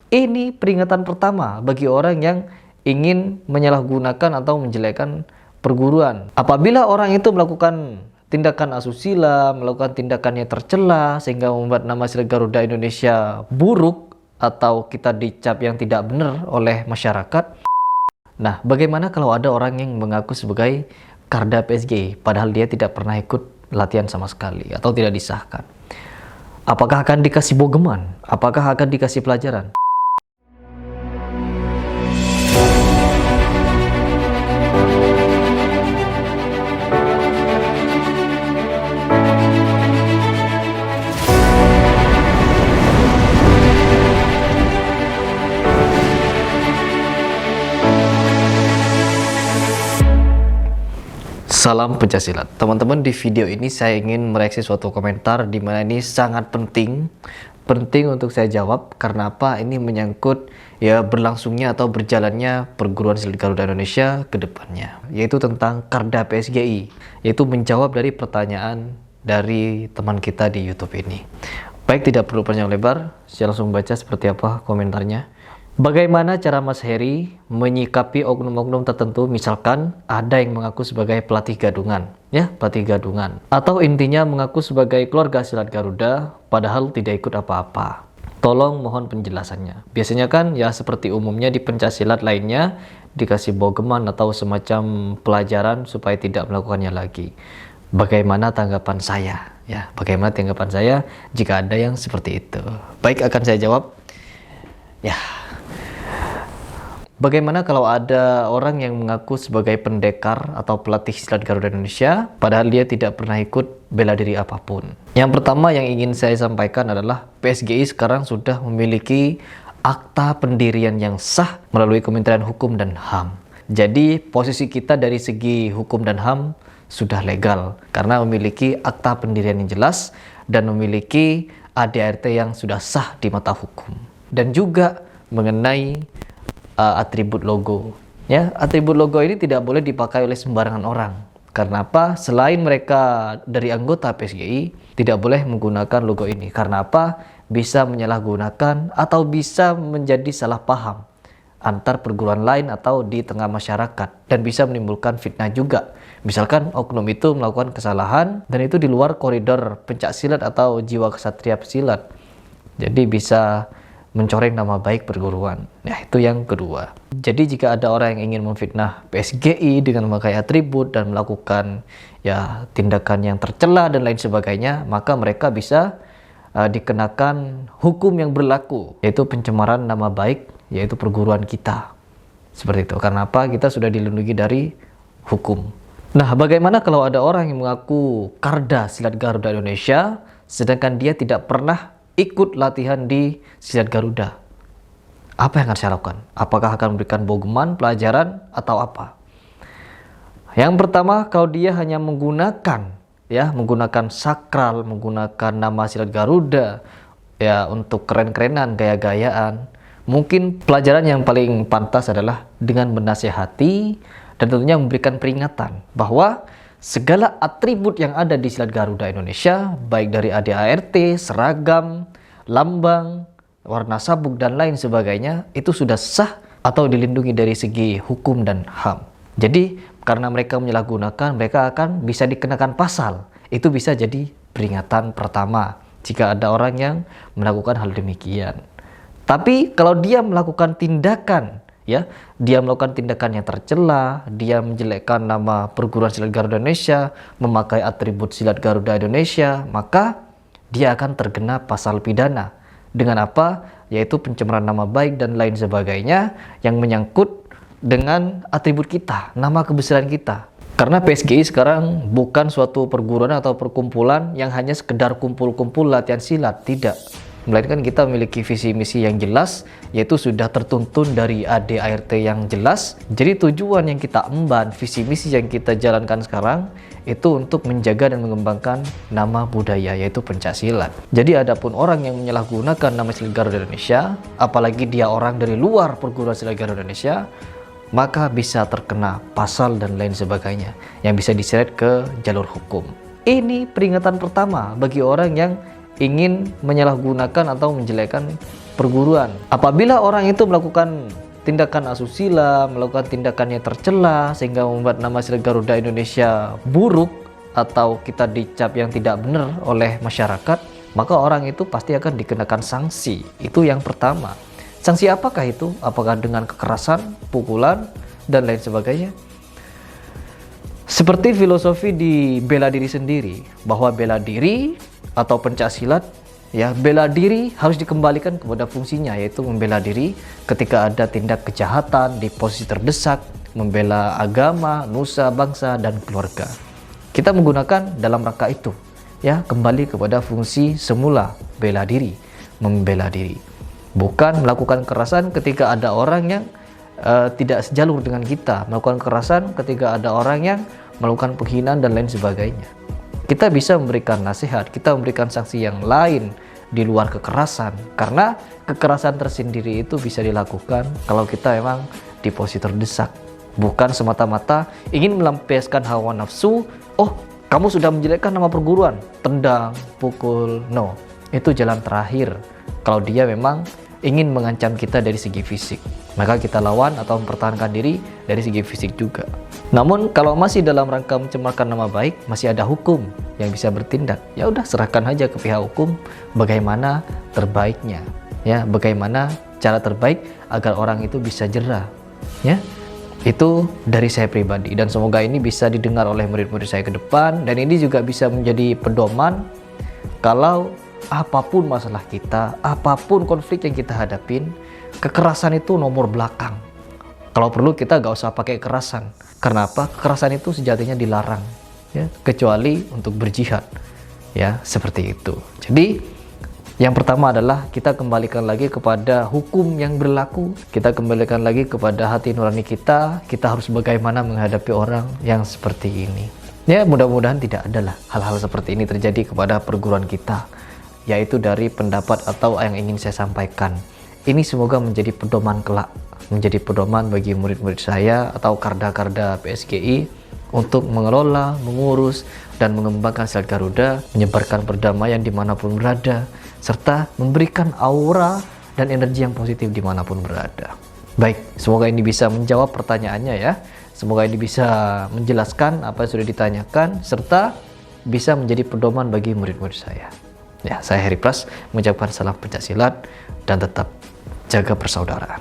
Ini peringatan pertama bagi orang yang ingin menyalahgunakan atau menjelekkan perguruan. Apabila orang itu melakukan tindakan asusila, melakukan tindakan yang tercela sehingga membuat nama Silat Garuda Indonesia buruk atau kita dicap yang tidak benar oleh masyarakat. Nah, bagaimana kalau ada orang yang mengaku sebagai Karda PSGI padahal dia tidak pernah ikut latihan sama sekali atau tidak disahkan? Apakah akan dikasih bogeman? Apakah akan dikasih pelajaran? Salam pencaksilat. Teman-teman, di video ini saya ingin mereaksi suatu komentar di mana ini sangat penting untuk saya jawab. Karena apa? Ini menyangkut ya berlangsungnya atau berjalannya perguruan silat Garuda Indonesia ke depannya, yaitu tentang Karda PSGI, yaitu menjawab dari pertanyaan dari teman kita di YouTube ini. Baik, tidak perlu panjang lebar, saya langsung baca seperti apa komentarnya. Bagaimana cara Mas Heri menyikapi oknum-oknum tertentu, misalkan ada yang mengaku sebagai pelatih gadungan, ya, pelatih gadungan, atau intinya mengaku sebagai keluarga silat Garuda padahal tidak ikut apa-apa. Tolong mohon penjelasannya. Biasanya kan ya seperti umumnya di pencaksilat lainnya dikasih bogeman atau semacam pelajaran supaya tidak melakukannya lagi. Bagaimana tanggapan saya? Ya, bagaimana tanggapan saya jika ada yang seperti itu? Baik, akan saya jawab. Ya. Bagaimana kalau ada orang yang mengaku sebagai pendekar atau pelatih silat Garuda Indonesia padahal dia tidak pernah ikut bela diri apapun? Yang pertama yang ingin saya sampaikan adalah PSGI sekarang sudah memiliki akta pendirian yang sah melalui Kementerian Hukum dan HAM. Jadi posisi kita dari segi hukum dan HAM sudah legal karena memiliki akta pendirian yang jelas dan memiliki ADART yang sudah sah di mata hukum. Dan juga mengenai atribut logo, ya, atribut logo ini tidak boleh dipakai oleh sembarangan orang. Karena apa? Selain mereka dari anggota PSGI tidak boleh menggunakan logo ini. Karena apa? Bisa menyalahgunakan atau bisa menjadi salah paham antar perguruan lain atau di tengah masyarakat dan bisa menimbulkan fitnah juga. Misalkan oknum itu melakukan kesalahan dan itu di luar koridor pencaksilat atau jiwa kesatria pesilat, jadi bisa mencoreng nama baik perguruan. Nah, itu yang kedua. Jadi jika ada orang yang ingin memfitnah PSGI dengan memakai atribut dan melakukan ya tindakan yang tercela dan lain sebagainya, maka mereka bisa dikenakan hukum yang berlaku, yaitu pencemaran nama baik, yaitu perguruan kita. Seperti itu. Karena apa? Kita sudah dilindungi dari hukum. Nah, bagaimana kalau ada orang yang mengaku Karda Silat Garuda Indonesia sedangkan dia tidak pernah ikut latihan di silat Garuda? Apa yang akan saya lakukan? Apakah akan memberikan bogeman, pelajaran, atau apa? Yang pertama, kalau dia hanya menggunakan sakral, menggunakan nama silat Garuda ya untuk keren-kerenan, gaya-gayaan, mungkin pelajaran yang paling pantas adalah dengan menasehati dan tentunya memberikan peringatan bahwa segala atribut yang ada di silat Garuda Indonesia, baik dari ADART, seragam, lambang, warna sabuk, dan lain sebagainya, itu sudah sah atau dilindungi dari segi hukum dan HAM. Jadi, karena mereka menyalahgunakan, mereka akan bisa dikenakan pasal. Itu bisa jadi peringatan pertama jika ada orang yang melakukan hal demikian. Tapi, kalau dia melakukan tindakan, dia melakukan tindakan yang tercela, dia menjelekkan nama perguruan silat Garuda Indonesia, memakai atribut silat Garuda Indonesia, maka dia akan terkena pasal pidana. Dengan apa? Yaitu pencemaran nama baik dan lain sebagainya yang menyangkut dengan atribut kita, nama kebesaran kita. Karena PSGI sekarang bukan suatu perguruan atau perkumpulan yang hanya sekedar kumpul-kumpul latihan silat, tidak. Melainkan kita memiliki visi misi yang jelas, yaitu sudah tertuntun dari ADART yang jelas. Jadi tujuan yang kita emban, visi misi yang kita jalankan sekarang itu untuk menjaga dan mengembangkan nama budaya, yaitu pencaksilat. Jadi adapun orang yang menyalahgunakan nama silat Garuda Indonesia, apalagi dia orang dari luar perguruan silat Garuda Indonesia, maka bisa terkena pasal dan lain sebagainya yang bisa diseret ke jalur hukum. Ini peringatan pertama bagi orang yang ingin menyalahgunakan atau menjelekkan perguruan. Apabila orang itu melakukan tindakan asusila, melakukan tindakannya tercela sehingga membuat nama Silat Garuda Indonesia buruk atau kita dicap yang tidak benar oleh masyarakat, maka orang itu pasti akan dikenakan sanksi. Itu yang pertama. Sanksi apakah itu? Apakah dengan kekerasan, pukulan, dan lain sebagainya? Seperti filosofi di bela diri sendiri, bahwa bela diri atau pencaksilat, ya, bela diri harus dikembalikan kepada fungsinya, yaitu membela diri ketika ada tindak kejahatan di posisi terdesak, membela agama, nusa, bangsa, dan keluarga. Kita menggunakan dalam rangka itu, ya, kembali kepada fungsi semula, bela diri, membela diri. Bukan melakukan kekerasan ketika ada orang yang tidak sejalur dengan kita, melakukan kekerasan ketika ada orang yang melakukan penghinaan dan lain sebagainya. Kita bisa memberikan nasihat, kita memberikan sanksi yang lain di luar kekerasan, karena kekerasan tersendiri itu bisa dilakukan kalau kita memang di posisi terdesak, bukan semata-mata ingin melampiaskan hawa nafsu. Oh, kamu sudah menjelekkan nama perguruan, tendang, pukul. No, itu jalan terakhir. Kalau dia memang ingin mengancam kita dari segi fisik, maka kita lawan atau mempertahankan diri dari segi fisik juga. Namun kalau masih dalam rangka mencemarkan nama baik, masih ada hukum yang bisa bertindak. Ya udah, serahkan aja ke pihak hukum bagaimana terbaiknya, ya, bagaimana cara terbaik agar orang itu bisa jera, ya. Itu dari saya pribadi, dan semoga ini bisa didengar oleh murid-murid saya ke depan, dan ini juga bisa menjadi pedoman kalau apapun masalah kita, apapun konflik yang kita hadapin, kekerasan itu nomor belakang. Kalau perlu kita gak usah pakai kekerasan. Karena apa? Kekerasan itu sejatinya dilarang, ya, kecuali untuk berjihad, ya, seperti itu. Jadi yang pertama adalah kita kembalikan lagi kepada hukum yang berlaku, kita kembalikan lagi kepada hati nurani kita. Kita harus bagaimana menghadapi orang yang seperti ini. Ya, mudah-mudahan tidak adalah hal-hal seperti ini terjadi kepada perguruan kita, yaitu dari pendapat atau yang ingin saya sampaikan. Ini semoga menjadi pedoman kelak, menjadi pedoman bagi murid-murid saya atau karda-karda PSGI untuk mengelola, mengurus, dan mengembangkan Silat Garuda, menyebarkan perdamaian dimanapun berada, serta memberikan aura dan energi yang positif dimanapun berada. Baik, semoga ini bisa menjawab pertanyaannya, ya. Semoga ini bisa menjelaskan apa yang sudah ditanyakan, serta bisa menjadi pedoman bagi murid-murid saya. Ya, saya Heri Pras mengucapkan salam pencaksilat dan tetap jaga persaudaraan.